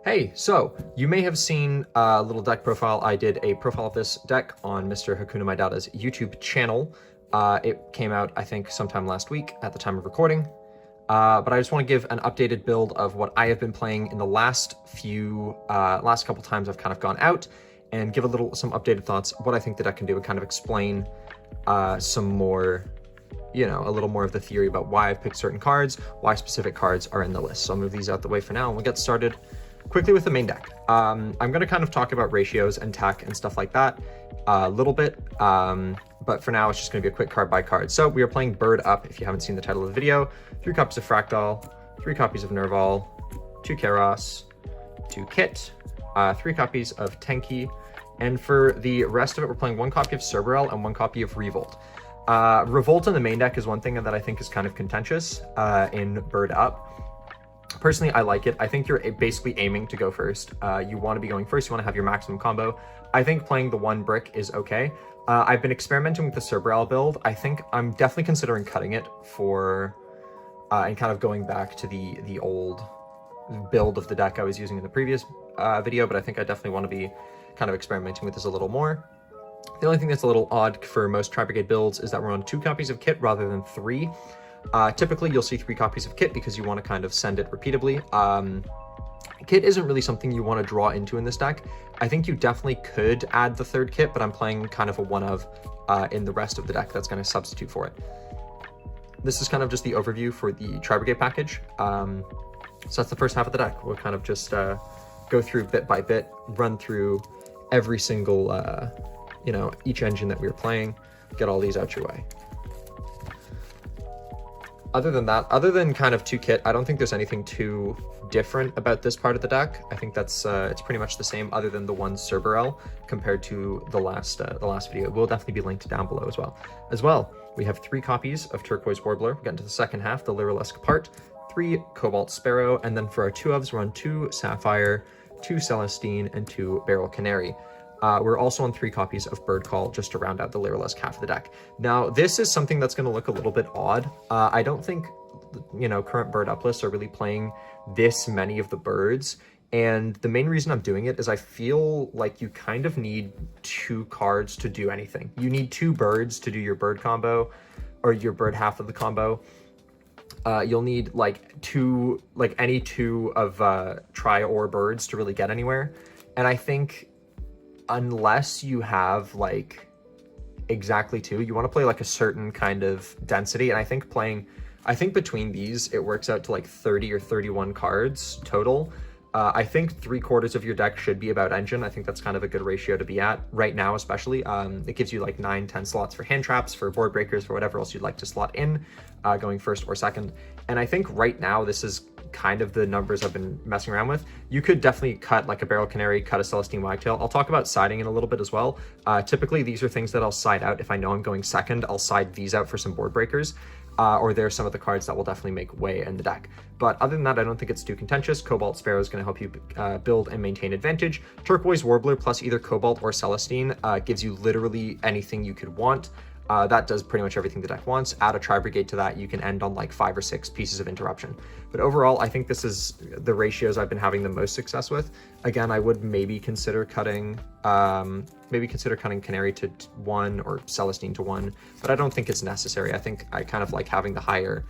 Hey, so you may have seen a little deck profile. I did a profile of this deck on Mr. Hakuna Maidata's YouTube channel. It came out, I think, sometime last week at the time of recording. But I just want to give an updated build of what I have been playing in the last couple times I've kind of gone out, and give some updated thoughts, what I think the deck can do, and kind of explain some more, a little more of the theory about why I've picked certain cards, why specific cards are in the list. So I'll move these out the way for now, and we'll get started quickly with the main deck. I'm going to kind of talk about ratios and tech and stuff like that a little bit, but for now it's just going to be a quick card by card. So we are playing Bird Up, if you haven't seen the title of the video. 3 copies of Fractal, 3 copies of Nerval, 2 Keros, 2 Kit, 3 copies of Tenki, and for the rest of it we're playing 1 copy of Cerberell and 1 copy of Revolt. Revolt in the main deck is one thing that I think is kind of contentious in Bird Up. Personally, I like it. I think you're basically aiming to go first. You want to be going first. You want to have your maximum combo. I think playing the 1 brick is okay. I've been experimenting with the Cerberell build. I think I'm definitely considering cutting it for, and kind of going back to the old build of the deck I was using in the previous video, but I think I definitely want to be kind of experimenting with this a little more. The only thing that's a little odd for most Tri-Brigade builds is that we're on 2 copies of Kit rather than 3. Typically you'll see 3 copies of Kit because you want to kind of send it repeatably. Kit isn't really something you want to draw into in this deck. I think you definitely could add the 3rd Kit, but I'm playing kind of a one of in the rest of the deck that's going to substitute for it. This is kind of just the overview for the Tri-Brigade package. So that's the first half of the deck. We'll kind of just go through bit by bit, run through every single, each engine that we were playing, get all these out your way. Other than that, other than kind of 2 Kit, I don't think there's anything too different about this part of the deck. I think that's it's pretty much the same, other than the 1 Cerberell compared to the last video. It will definitely be linked down below as well. We have 3 copies of Turquoise Warbler. We're getting to the second half, the Lyrilusc part, 3 Cobalt Sparrow, and then for our 2-ofs, we're on 2 Sapphire, 2 Celestine, and 2 Beryl Canary. We're also on 3 copies of Bird Call, just to round out the Lyrilusc half of the deck. Now, this is something that's going to look a little bit odd. I don't think, current Bird Up lists are really playing this many of the birds. And the main reason I'm doing it is I feel like you kind of need 2 cards to do anything. You need 2 birds to do your bird combo, or your bird half of the combo. You'll need any 2 of tri-or birds to really get anywhere. And I think unless you have exactly 2, you want to play a certain kind of density. And I think between these it works out to 30 or 31 cards total. I think 3/4 of your deck should be about engine. I think that's kind of a good ratio to be at right now, especially. It gives you 9-10 slots for hand traps, for board breakers, for whatever else you'd like to slot in, going first or second. And I think right now this is kind of the numbers I've been messing around with. You could definitely cut a Beryl Canary, cut a Celestine Wagtail. I'll talk about siding in a little bit as well. Typically these are things that I'll side out. If I know I'm going second, I'll side these out for some board breakers. Or there's some of the cards that will definitely make way in the deck. But other than that, I don't think it's too contentious. Cobalt Sparrow is going to help you build and maintain advantage. Turquoise Warbler plus either Cobalt or Celestine gives you literally anything you could want. That does pretty much everything the deck wants. Add a Tri-Brigade to that, you can end on 5 or 6 pieces of interruption. But overall, I think this is the ratios I've been having the most success with. Again, I would maybe consider cutting Canary to 1 or Celestine to 1, but I don't think it's necessary. I think I kind of like having the higher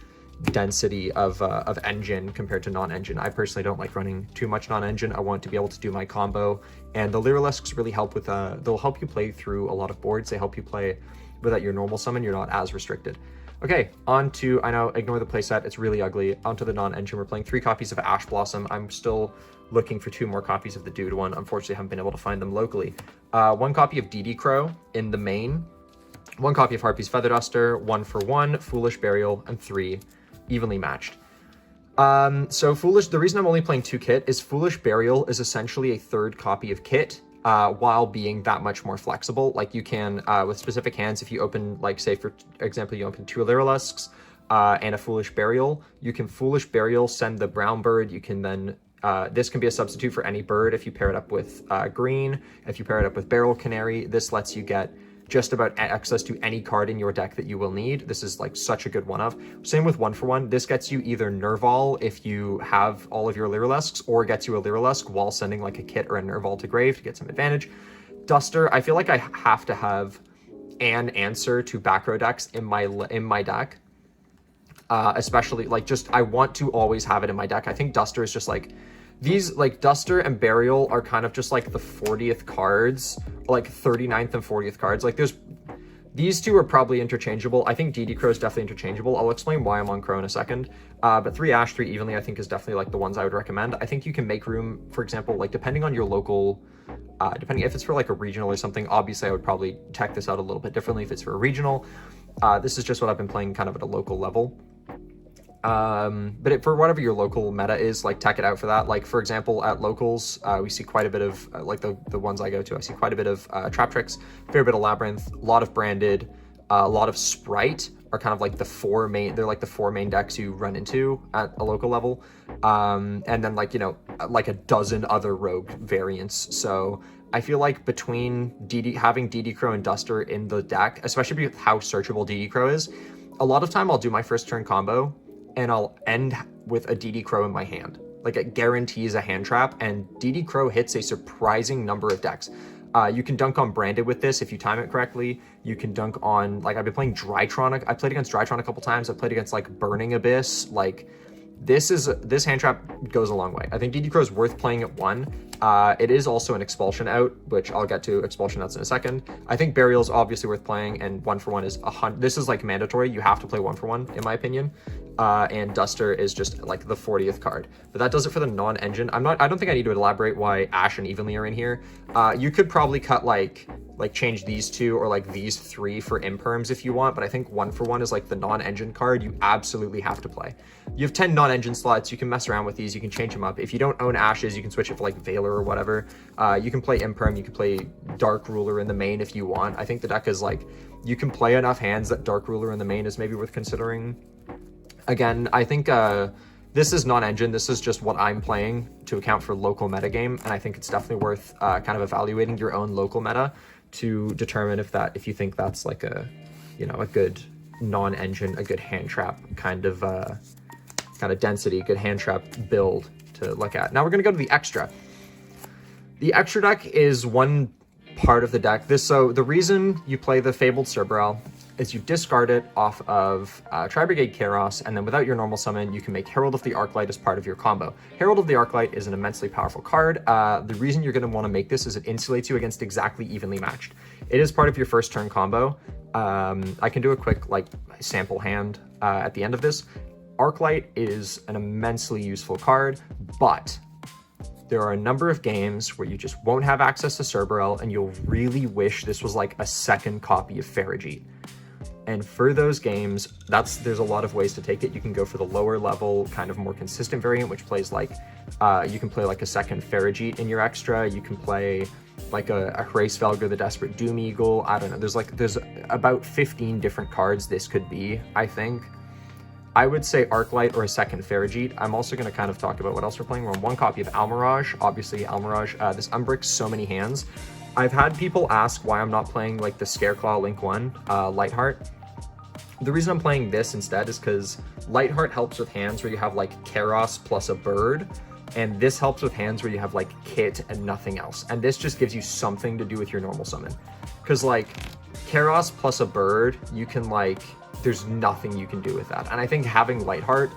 density of engine compared to non-engine. I personally don't like running too much non-engine. I want to be able to do my combo, and the Lyriluscs really help with they'll help you play through a lot of boards. They help you play without your normal summon. You're not as restricted. Okay, on to, I know, ignore the playset, it's really ugly. Onto the non-engine, we're playing 3 copies of Ash Blossom. I'm still looking for 2 more copies of the Dude one. Unfortunately, I haven't been able to find them locally. 1 copy of DD Crow in the main, 1 copy of Harpy's Feather Duster, 1 for 1, Foolish Burial, and 3 evenly matched. So the reason I'm only playing 2 Kit is Foolish Burial is essentially a 3rd copy of Kit, while being that much more flexible. You can, with specific hands, if you open, say for example, you open 2 Lyriluscs and a Foolish Burial, you can Foolish Burial, send the brown bird. You can then, this can be a substitute for any bird if you pair it up with green. If you pair it up with Beryl Canary, this lets you get just about access to any card in your deck that you will need. This is like such a good one of. Same with 1-for-1. This gets you either Nerval if you have all of your Lyriluscs, or gets you a Lyrilusc while sending like a kit or a Nerval to grave to get some advantage. Duster, I feel like I have to have an answer to back row decks in my deck. Especially like just I want to always have it in my deck. I think Duster is just like these, like Duster and Burial are kind of just like the 40th cards, like 39th and 40th cards. Like these two are probably interchangeable. I think DD Crow is definitely interchangeable. I'll explain why I'm on Crow in a second. But 3 Ash, 3 Evenly, I think is definitely like the ones I would recommend. I think you can make room, for example, like depending on your local, depending if it's for like a regional or something, obviously I would probably tech this out a little bit differently if it's for a regional. This is just what I've been playing kind of at a local level. But for whatever your local meta is, like tech it out for that. Like for example, at locals, we see quite a bit of like the ones I go to, I see quite a bit of Trap Tricks, fair bit of Labyrinth, a lot of Branded, a lot of Sprite are kind of like the 4 main, they're like the 4 main decks you run into at a local level. And then like, you know, like a dozen other rogue variants. So I feel like between having DD Crow and Duster in the deck, especially with how searchable DD Crow is, a lot of time I'll do my first turn combo and I'll end with a DD Crow in my hand. Like it guarantees a hand trap, and DD Crow hits a surprising number of decks. You can dunk on Branded with this if you time it correctly. You can dunk on, like I've been playing Drytron. I played against Drytron a couple times. I've played against like Burning Abyss. Like this hand trap goes a long way. I think DD Crow is worth playing at 1. It is also an expulsion out, which I'll get to expulsion outs in a second. I think Burial is obviously worth playing, and 1-for-1 is 100. This is like mandatory. You have to play 1-for-1 in my opinion. And Duster is just like the 40th card. But that does it for the non-engine. I don't think I need to elaborate why Ash and Evenly are in here. You could probably cut like change these 2 or like these 3 for imperms if you want, but I think 1-for-1 is like the non-engine card you absolutely have to play. You have 10 non-engine slots. You can mess around with these. You can change them up. If you don't own Ashes, you can switch it for like Valor or whatever. You can play imperm. You can play Dark Ruler in the main if you want. I think the deck is like, you can play enough hands that Dark Ruler in the main is maybe worth considering. Again, I think this is non-engine. This is just what I'm playing to account for local metagame, and I think it's definitely worth kind of evaluating your own local meta to determine if you think that's like a, you know, a good non-engine, a good hand trap kind of density, good hand trap build to look at. Now we're gonna go to the extra. The extra deck is one part of the deck. So the reason you play the Fabled Cerberel is you discard it off of Tri-Brigade Kairos, and then without your normal summon, you can make Herald of the Arclight as part of your combo. Herald of the Arclight is an immensely powerful card. The reason you're going to want to make this is it insulates you against exactly evenly matched. It is part of your first turn combo. I can do a quick like sample hand at the end of this. Arclight is an immensely useful card, but there are a number of games where you just won't have access to Cerberel, and you'll really wish this was like a second copy of Farragut. And for those games, there's a lot of ways to take it. You can go for the lower level, kind of more consistent variant, which plays like, you can play like a second Farragut in your extra. You can play like a Hraesvelgr, the Desperate Doom Eagle. I don't know. There's about 15 different cards this could be, I think. I would say Arclight or a second Farragut. I'm also going to kind of talk about what else we're playing. We're on 1 copy of Almirage. Obviously, Almirage, this unbricks so many hands. I've had people ask why I'm not playing like the Scareclaw Link 1, Lightheart. The reason I'm playing this instead is because Lightheart helps with hands where you have like Kairos plus a bird, and this helps with hands where you have like Kit and nothing else. And this just gives you something to do with your normal summon. Because like Kairos plus a bird, you can like, there's nothing you can do with that. And I think having Lightheart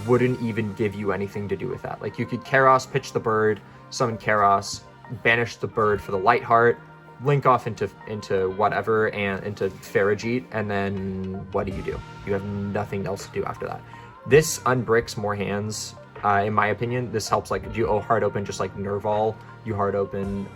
wouldn't even give you anything to do with that. Like you could Kairos, pitch the bird, summon Kairos, banish the bird for the Lightheart, link off into whatever and into Farragut, and then what do? You have nothing else to do after that. This unbricks more hands, in my opinion. This helps, like, you hard open just like Nerval, you hard open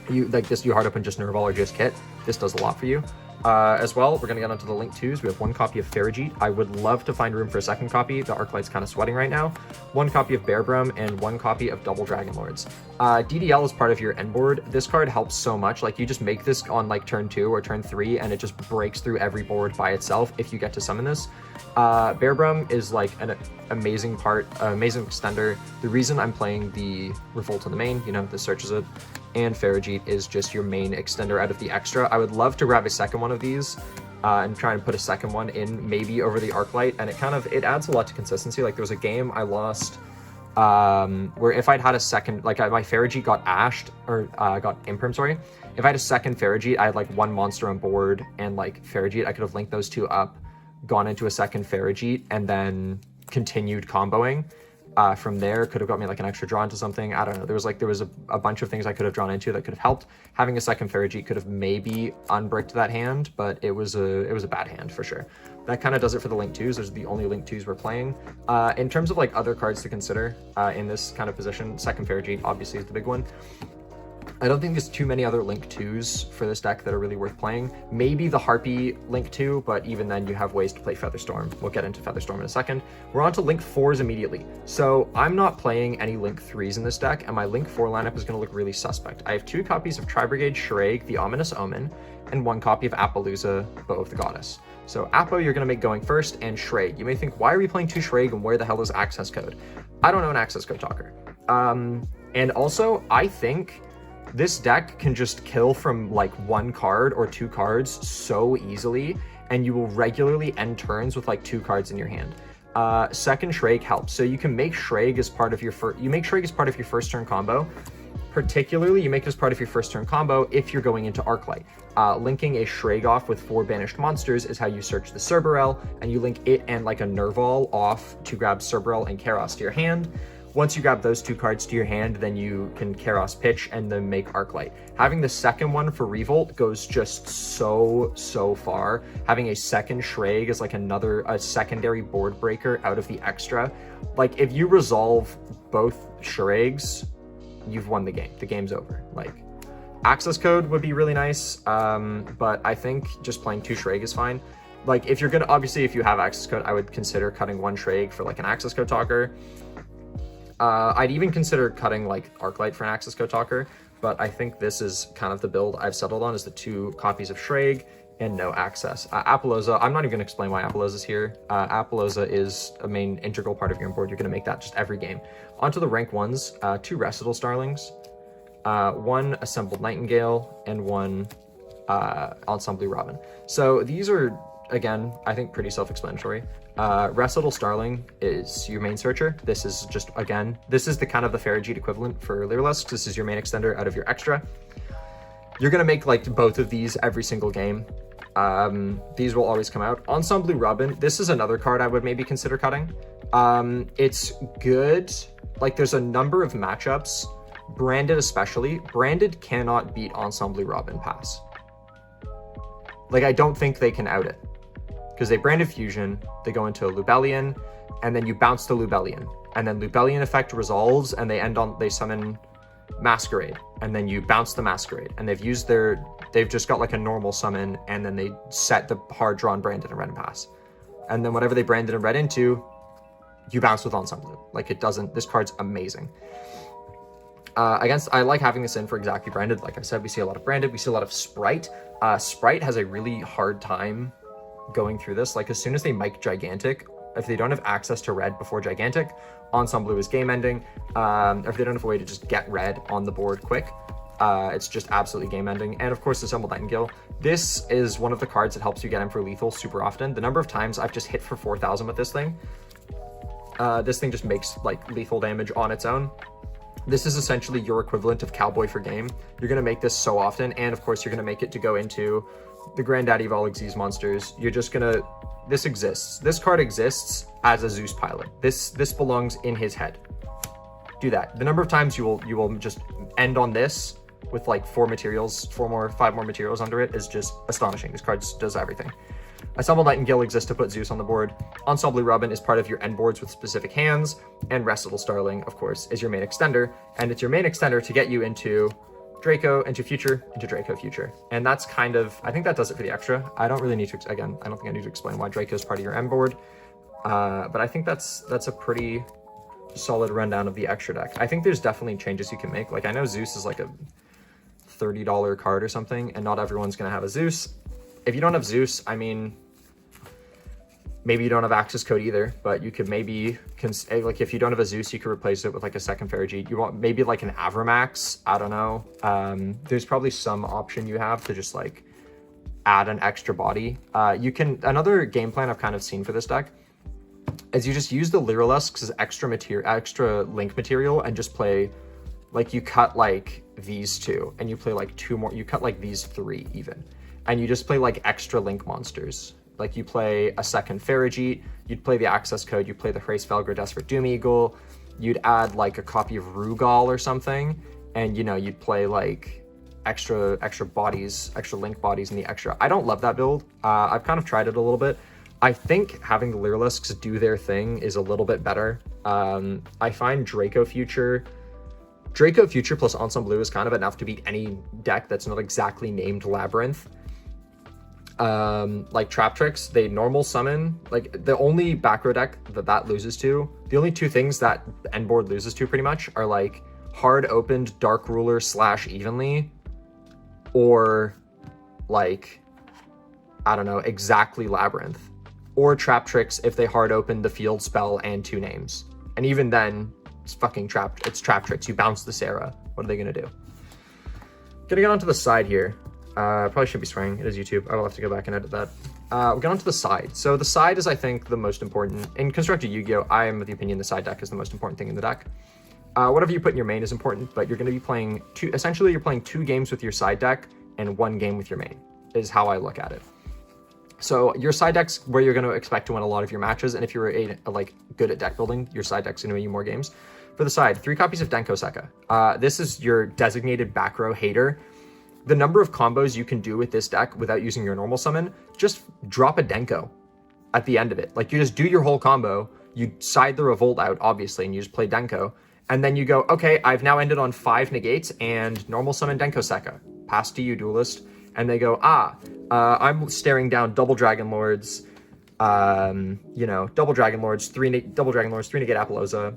you hard open just Nerval or just Kit. This does a lot for you. As well, we're going to get onto the Link 2s. We have 1 copy of Farragut. I would love to find room for a second copy. The Arclight's kind of sweating right now. 1 copy of Bearbrum and 1 copy of Double Dragon Lords. DDL is part of your end board. This card helps so much. Like, you just make this on like turn 2 or turn 3, and it just breaks through every board by itself if you get to summon this. Bearbrum is like an amazing part, amazing extender. The reason I'm playing the Revolt in the main, you know, this searches it, and Farigite is just your main extender out of the extra. I would love to grab a second one of these and try and put a second one in, maybe over the Arclight, and it adds a lot to consistency. Like there was a game I lost where if I'd had a second, like my Farigite got ashed, or got Imperm, sorry. If I had a second Farigite, I had like one monster on board and like Farigite, I could have linked those two up, gone into a second Farigite, and then continued comboing. From there, could have got me like an extra draw into something. I don't know. There was a bunch of things I could have drawn into that could have helped. Having a second Farigite could have maybe unbricked that hand, but it was a bad hand for sure. That kind of does it for the Link 2s. Those are the only Link 2s we're playing. In terms of like other cards to consider in this kind of position, second Farigite obviously is the big one. I don't think there's too many other Link 2s for this deck that are really worth playing. Maybe the Harpy Link 2, but even then you have ways to play Featherstorm. We'll get into Featherstorm in a second. We're on to Link 4s immediately. So I'm not playing any Link 3s in this deck, and my Link 4 lineup is going to look really suspect. I have 2 copies of Tri-Brigade Shraig, the Ominous Omen, and 1 copy of Appaloosa, Bow of the Goddess. So Appo you're going to make going first, and Shraig. You may think, why are we playing 2 Shraig, and where the hell is access code? I don't know an access code talker. And also, I think this deck can just kill from like 1 card or 2 cards so easily, and you will regularly end turns with like 2 cards in your hand. Second Shraig helps, so you can make Shraig as part of your first turn combo. Particularly, you make it as part of your first turn combo if you're going into Arclight. Linking a Shraig off with 4 banished monsters is how you search the Cerberell, and you link it and like a Nerval off to grab Cerberell and Karos to your hand. Once you grab those 2 cards to your hand, then you can Karos pitch and then make Arclight. Having the second one for Revolt goes just so far. Having a second Shraig is like a secondary board breaker out of the extra. Like if you resolve both Shraigs, you've won the game. The game's over. Like access code would be really nice, but I think just playing 2 Shraig is fine. Like if you're gonna, obviously if you have access code, I would consider cutting 1 Shraig for like an access code talker. I'd even consider cutting like Arclight for an access code talker, but I think this is kind of the build I've settled on, is the 2 copies of Shraig and no access. Appaloosa, I'm not even gonna explain why Appaloosa is here. Appaloosa is a main integral part of your board. You're gonna make that just every game. Onto the rank 1s, 2 Recital Starlings, 1 Assembled Nightingale, and 1 Ensemble Robin. So these are, again, I think pretty self-explanatory. Recital Starling is your main searcher. This is just, again, this is the kind of the Farigite equivalent for Lyrilusc. This is your main extender out of your extra. You're gonna make like both of these every single game. These will always come out. Ensemble Robin, this is another card I would maybe consider cutting. It's good. Like there's a number of matchups, Branded especially. Branded cannot beat Ensemble Robin pass. Like I don't think they can out it. Because they Branded Fusion, they go into Lubellion, and then you bounce the Lubellion. And then Lubellion effect resolves, and they summon Masquerade, and then you bounce the Masquerade. And they've just got like a normal summon, and then they set the hard drawn Branded and Red and pass. And then whatever they Branded and Red into, you bounce with Ensemble. Like it doesn't, this card's amazing. I like having this in for exactly Branded. Like I said, we see a lot of Branded, we see a lot of Sprite. Sprite has a really hard time going through this. Like as soon as they mic Gigantic, if they don't have access to red before Gigantic, Ensemble is game ending. Or if they don't have a way to just get red on the board quick, it's just absolutely game ending. And of course, Assembled Nightingale. This is one of the cards that helps you get him for lethal super often. The number of times I've just hit for 4,000 with this thing just makes like lethal damage on its own. This is essentially your equivalent of Cowboy for game. You're gonna make this so often, and of course you're gonna make it to go into the granddaddy of all Xyz monsters. You're just gonna, this exists. This card exists as a Zeus pilot. This belongs in his head. Do that. The number of times you will just end on this with like 5 more materials under it is just astonishing. This card does everything. Assembled Nightingale exists to put Zeus on the board. Ensemble Robin is part of your end boards with specific hands, and Recital Starling, of course, is your main extender, and it's your main extender to get you into Draco, into Future, into Draco Future. And that's kind of, I think that does it for the extra. I don't really need to, again, I don't think I need to explain why Draco is part of your end board, but I think that's a pretty solid rundown of the extra deck. I think there's definitely changes you can make. Like I know Zeus is like a $30 card or something, and not everyone's gonna have a Zeus. If you don't have Zeus, I mean, Maybe you don't have access code either, but you could maybe, like if you don't have a Zeus, you could replace it with like a second Farigite. You want maybe like an Avramax, I don't know. There's probably some option you have to just like add an extra body. Another game plan I've kind of seen for this deck is you just use the Lyrilusc as extra link material and just play, like you cut like these two and you play like two more, you cut like these three even. And you just play like extra link monsters. Like you play a second Farigite, you'd play the access code, you play the Hrace Velgr Desperate Doom Eagle, you'd add like a copy of Rugal or something, and you know, you'd play like extra bodies, extra link bodies in the extra. I don't love that build. I've kind of tried it a little bit. I think having the Lyriluscs do their thing is a little bit better. I find Draco Future plus Ensemble Blue is kind of enough to beat any deck that's not exactly named Labyrinth. Like Traptrix, they normal summon, like the only back row deck that loses to, the only two things that end board loses to pretty much are like hard opened Dark Ruler / Evenly, or like, I don't know, exactly Labyrinth, or Traptrix if they hard open the field spell and two names. And even then, it's fucking it's Traptrix. You bounce the Sarah. What are they gonna do? Gonna get onto the side here. Probably shouldn't be swearing. It is YouTube. I will have to go back and edit that. We'll get onto the side. So the side is, I think, the most important. In Constructed Yu-Gi-Oh!, I am of the opinion the side deck is the most important thing in the deck. Whatever you put in your main is important, but you're going to be playing essentially you're playing 2 games with your side deck and 1 game with your main, is how I look at it. So your side deck's where you're going to expect to win a lot of your matches, and if you're like good at deck building, your side deck's going to win you more games. For the side, 3 copies of Denko Sekka. This is your designated back row hater. The number of combos you can do with this deck without using your normal summon, just drop a Denko at the end of it. Like you just do your whole combo, you side the Revolt out, obviously, and you just play Denko. And then you go, okay, I've now ended on 5 negates and normal summon Denko Sekka. Pass to you, Duelist. And they go, I'm staring down double Dragon Lords, double Dragon Lords, 3 negate Apollousa,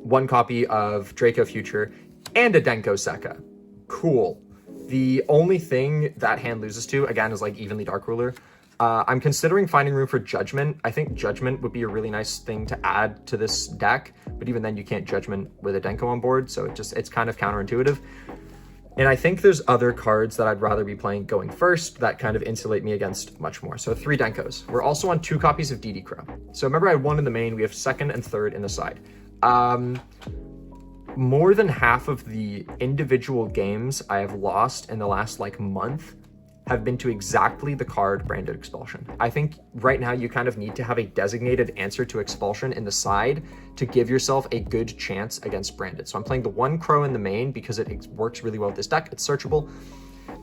1 copy of Draco Future, and a Denko Sekka. Cool. The only thing that hand loses to, again, is like evenly Dark Ruler. I'm considering finding room for Judgment. I think Judgment would be a really nice thing to add to this deck, but even then you can't Judgment with a Denko on board, so it's kind of counterintuitive. And I think there's other cards that I'd rather be playing going first that kind of insulate me against much more. So 3 Denkos. We're also on 2 copies of DD Crow. So remember I had 1 in the main, we have 2nd and 3rd in the side. More than half of the individual games I have lost in the last like month have been to exactly the card Branded Expulsion. I think right now you kind of need to have a designated answer to Expulsion in the side to give yourself a good chance against Branded. So I'm playing the 1 Crow in the main because it works really well with this deck. It's searchable.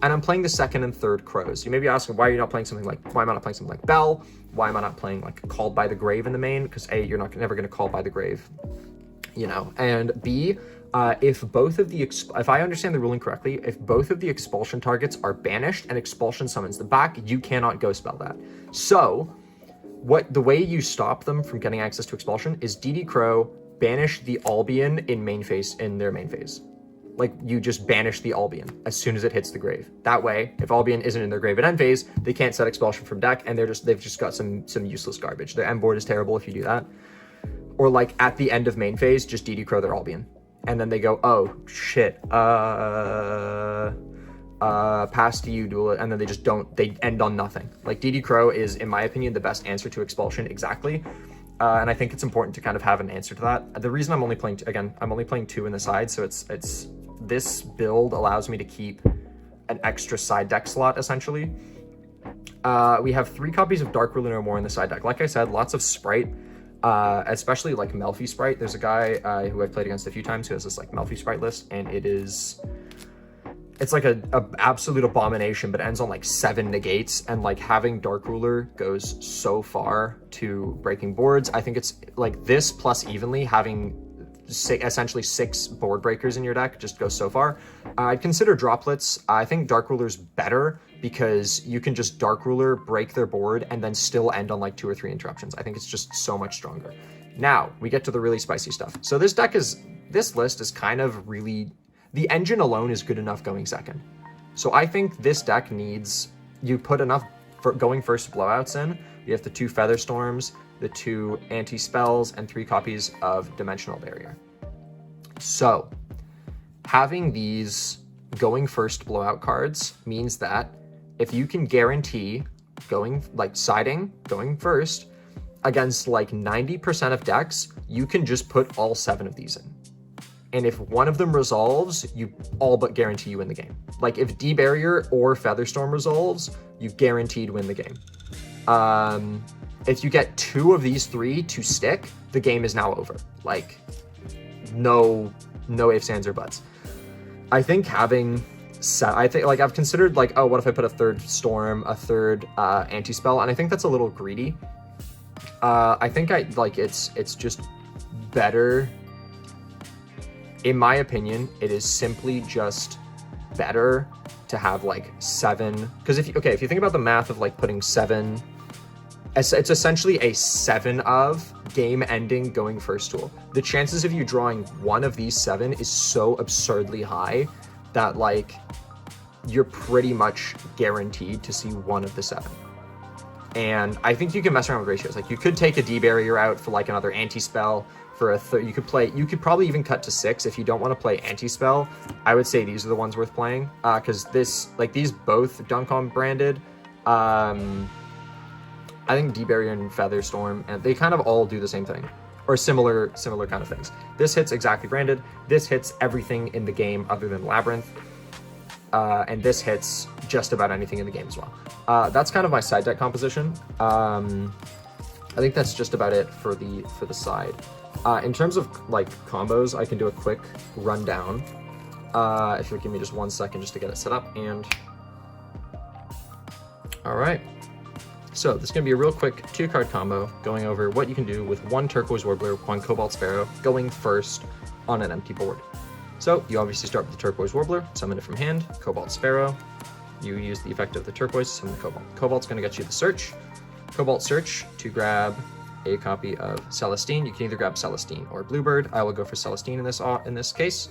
And I'm playing the 2nd and 3rd Crows. You may be asking, why are you not playing something like, why am I not playing something like Bell? Why am I not playing like Called by the Grave in the main? Because A, you're never going to Call by the Grave, you know, and B, if both of the, if I understand the ruling correctly, if both of the expulsion targets are banished and expulsion summons them back, you cannot go spell that. So the way you stop them from getting access to expulsion is DD Crow banish the Albion in their main phase. Like you just banish the Albion as soon as it hits the grave. That way, if Albion isn't in their grave at end phase, they can't set expulsion from deck, and they've just got some useless garbage. Their end board is terrible if you do that. Or like at the end of main phase, just DD Crow their Albion. And then they go, oh shit, pass to you, Duel, and then they end on nothing. Like DD Crow is, in my opinion, the best answer to expulsion exactly. And I think it's important to kind of have an answer to that. The reason I'm only playing, I'm only playing 2 in the side, so this build allows me to keep an extra side deck slot, essentially. We have 3 copies of Dark Ruler No More in the side deck. Like I said, lots of Sprite. Especially like Melfi Sprite. There's a guy who I've played against a few times who has this like Melfi Sprite list, and it's like a absolute abomination, but it ends on like 7 negates, and like having Dark Ruler goes so far to breaking boards. I think it's like this plus evenly having essentially 6 board breakers in your deck just goes so far. I'd consider Droplets. I think Dark Ruler's better because you can just Dark Ruler, break their board, and then still end on like 2 or 3 interruptions. I think it's just so much stronger. Now, we get to the really spicy stuff. So this list is kind of really, the engine alone is good enough going second. So I think this deck needs, you put enough for going first blowouts in, you have the 2 Feather Storms, the 2 anti-spells, and 3 copies of Dimensional Barrier. So having these going first blowout cards means that if you can guarantee going first against like 90% of decks, you can just put all 7 of these in. And if one of them resolves, you all but guarantee you win the game. Like if D-Barrier or Featherstorm resolves, you guaranteed win the game. If you get 2 of these 3 to stick, the game is now over. Like no ifs, ands, or buts. I think having like I've considered like, oh, what if I put a 3rd Storm, a 3rd anti-spell, and I think that's a little greedy. I think it's just better. In my opinion, it is simply just better to have like 7, because if you think about the math of like putting 7, it's essentially a 7 of game-ending going first tool. The chances of you drawing one of these 7 is so absurdly high that like you're pretty much guaranteed to see one of the 7. And I think you can mess around with ratios. Like you could take a D-Barrier out for like another anti-spell. For a you could probably even cut to 6 if you don't want to play anti-spell. I would say these are the ones worth playing, because these both Duncombe branded. I think D-Barrier and Featherstorm, and they kind of all do the same thing, or similar kind of things. This hits exactly branded. This hits everything in the game other than Labyrinth, and this hits just about anything in the game as well. That's kind of my side deck composition. I think that's just about it for the side. In terms of like combos, I can do a quick rundown. If you'll give me just 1 second just to get it set up. And all right, so this is gonna be a real quick 2-card combo going over what you can do with 1 Turquoise Warbler, 1 Cobalt Sparrow going first on an empty board. So you obviously start with the Turquoise Warbler, summon it from hand. Cobalt Sparrow, you use the effect of the Turquoise, summon the Cobalt. Cobalt's gonna get you the search. Cobalt Search to grab a copy of Celestine. You can either grab Celestine or Bluebird. I will go for Celestine in this case.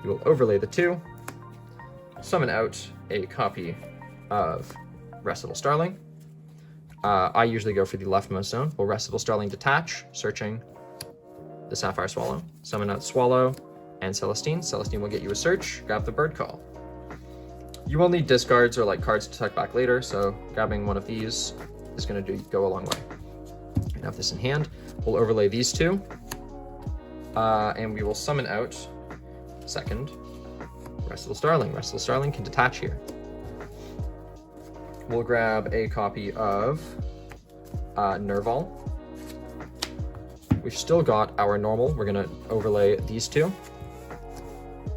You will overlay the 2, summon out a copy of Restable Starling. I usually go for the leftmost zone. We'll Restable Starling detach, searching the Sapphire Swallow. Summon out Swallow and Celestine. Celestine will get you a search. Grab the Bird Call. You will need discards or like cards to tuck back later, so grabbing one of these is going to go a long way. I have this in hand. We'll overlay these 2, and we will summon out second Restable Starling. Restable Starling can detach here. We'll grab a copy of Nerval. We've still got our normal. We're going to overlay these 2.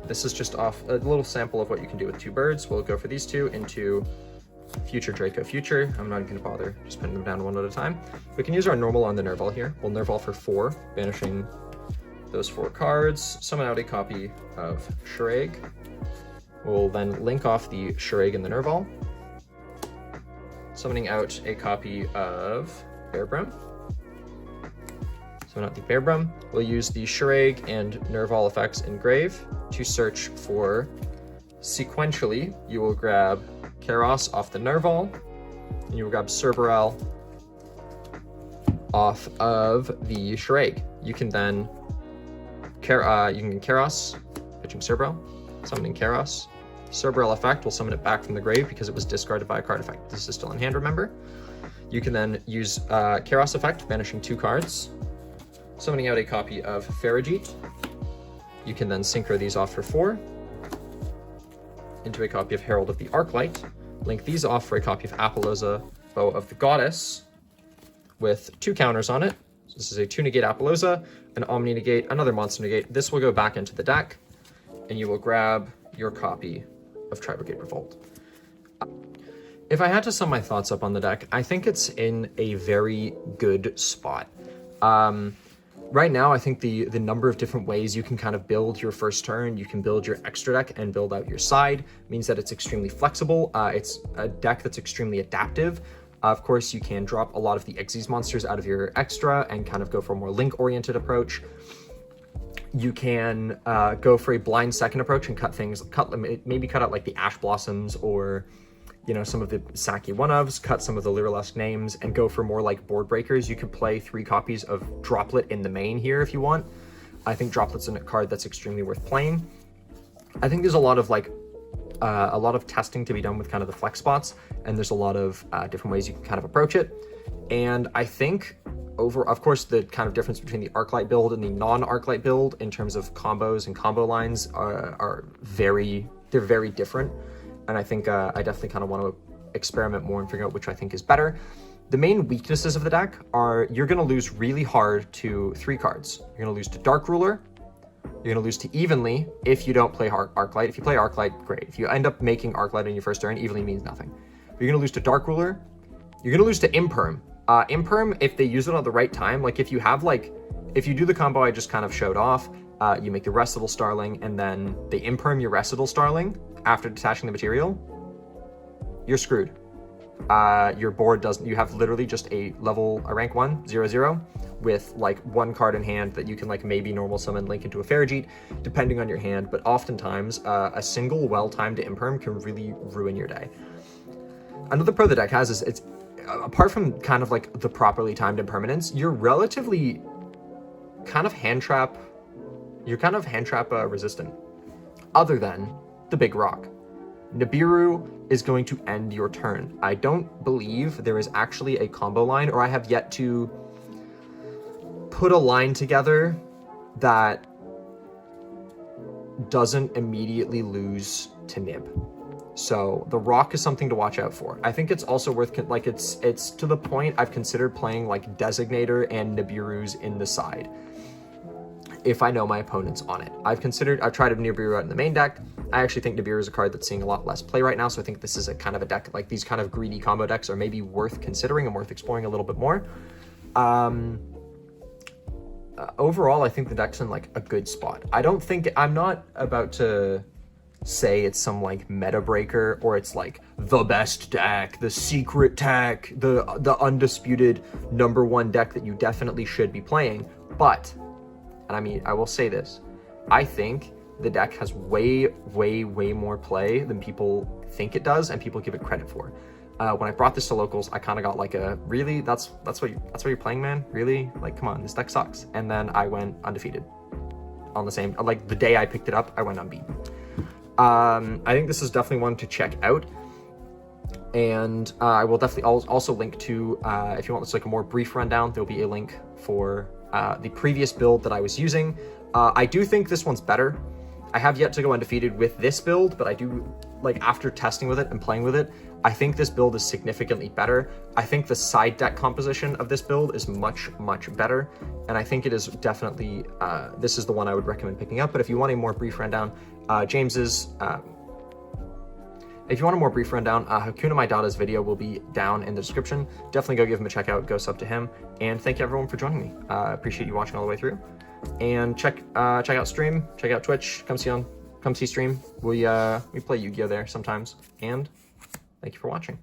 This is just off a little sample of what you can do with 2 birds. We'll go for these 2 into Future Draco Future. I'm not even going to bother just putting them down one at a time. We can use our normal on the Nerval here. We'll Nerval for 4, banishing those 4 cards. Summon out a copy of Shuraig. We'll then link off the Shuraig and the Nerval. Summoning out a copy of Bearbrum. Summon out the Bearbrum. We'll use the Shuraig and Nerval effects in Grave to search for, sequentially, you will grab Karos off the Nerval, and you will grab Cerberel off of the Shuraig. You can then Karos, pitching Cerberel, summoning Karos. Cerberel effect will summon it back from the grave because it was discarded by a card effect. This is still in hand, remember? You can then use Karos effect, banishing 2 cards, summoning out a copy of Farigite. You can then synchro these off for 4 into a copy of Herald of the Arclight. Link these off for a copy of Apollousa, Bow of the Goddess, with 2 counters on it. So this is a 2-negate Apollousa, an Omni negate, another monster negate. This will go back into the deck, and you will grab your copy of Tri-Brigade Revolt. If I had to sum my thoughts up on the deck, I think it's in a very good spot. Right now, I think the number of different ways you can kind of build your first turn, you can build your extra deck and build out your side, means that it's extremely flexible. It's a deck that's extremely adaptive. Of course, you can drop a lot of the Xyz monsters out of your extra and kind of go for a more link-oriented approach. You can go for a blind second approach and maybe cut out like the Ash Blossoms or you know, some of the Saki one-ofs, cut some of the Lyrilusc names, and go for more like board breakers. You could play 3 copies of Droplet in the main here if you want. I think Droplet's a card that's extremely worth playing. I think there's a lot of like a lot of testing to be done with kind of the flex spots, and there's a lot of different ways you can kind of approach it. And I think of course, the kind of difference between the Arclight build and the non-Arclight build in terms of combos and combo lines are very different. And I think I definitely kind of want to experiment more and figure out which I think is better. The main weaknesses of the deck are you're going to lose really hard to 3 cards. You're going to lose to Dark Ruler. You're going to lose to Evenly if you don't play Arclight. If you play Arclight, great. If you end up making Arclight in your first turn, Evenly means nothing. But you're going to lose to Dark Ruler. You're going to lose to Imperm. Imperm, if they use it at the right time, like if you have like, if you do the combo I just kind of showed off, you make the Recital Starling and then they Imperm your Recital Starling after detaching the material, you're screwed. Your board doesn't, you have literally just a rank 1, 0/0 with like 1 card in hand that you can like maybe normal summon, link into a Farigite, depending on your hand, but oftentimes a single well-timed Imperm can really ruin your day. Another pro the deck has is it's, apart from kind of like the properly timed impermanence, you're relatively kind of hand trap resistant, other than the big rock. Nibiru is going to end your turn. I don't believe there is actually a combo line, or I have yet to put a line together that doesn't immediately lose to Nib. So the rock is something to watch out for. I think it's also worth, like it's to the point I've considered playing like Designator and Nibiru's in the side if I know my opponent's on it. I've tried a Nibiru out in the main deck. I actually think Nibiru is a card that's seeing a lot less play right now, so I think this is a kind of a deck, like these kind of greedy combo decks are maybe worth considering and worth exploring a little bit more. Overall, I think the deck's in like a good spot. I'm not about to say it's some like meta breaker or it's like the best deck, the secret tech, the undisputed #1 deck that you definitely should be playing. But, and I mean, I will say this, I think the deck has way more play than people think it does and people give it credit for. When I brought this to locals, I kind of got like a, really, that's what you're playing, man? Really? Like, come on, this deck sucks. And then I went undefeated on the same, like the day I picked it up, I went unbeaten. I think this is definitely one to check out, and I will definitely also link to, if you want this like a more brief rundown, there'll be a link for the previous build that I was using. I do think this one's better. I have yet to go undefeated with this build, but I do, like after testing with it and playing with it, I think this build is significantly better. I think the side deck composition of this build is much better, and I think it is definitely, this is the one I would recommend picking up. But if you want a more brief rundown, Hakuna Matata's video will be down in the description. Definitely go give him a check out, go sub to him, and thank you everyone for joining me. Appreciate you watching all the way through. And check out stream, check out Twitch, come see stream. We play Yu-Gi-Oh there sometimes, and thank you for watching.